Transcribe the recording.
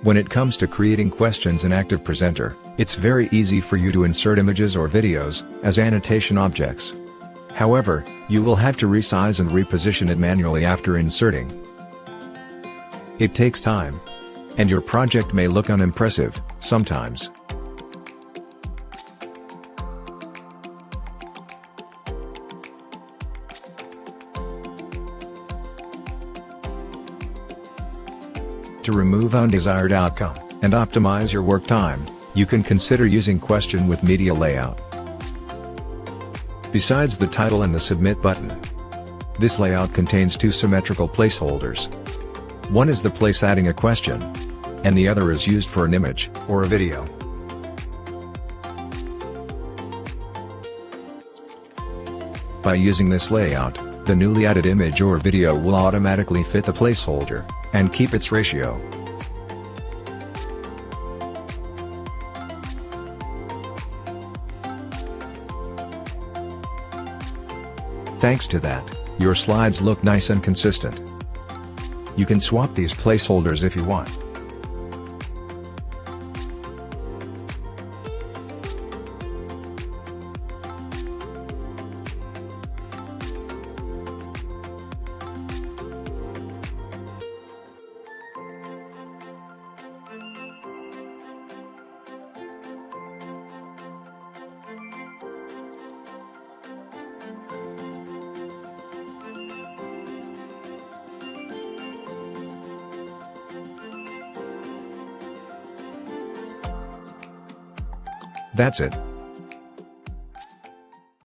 When it comes to creating questions in ActivePresenter, it's very easy for you to insert images or videos as annotation objects. However, you will have to resize and reposition it manually after inserting. It takes time. And your project may look unimpressive, sometimes. To remove undesired outcome, and optimize your work time, you can consider using Question with Media Layout. Besides the title and the Submit button, this layout contains two symmetrical placeholders. One is the place adding a question, and the other is used for an image, or a video. By using this layout, the newly added image or video will automatically fit the placeholder, and keep its ratio. Thanks to that, your slides look nice and consistent. You can swap these placeholders if you want. That's it.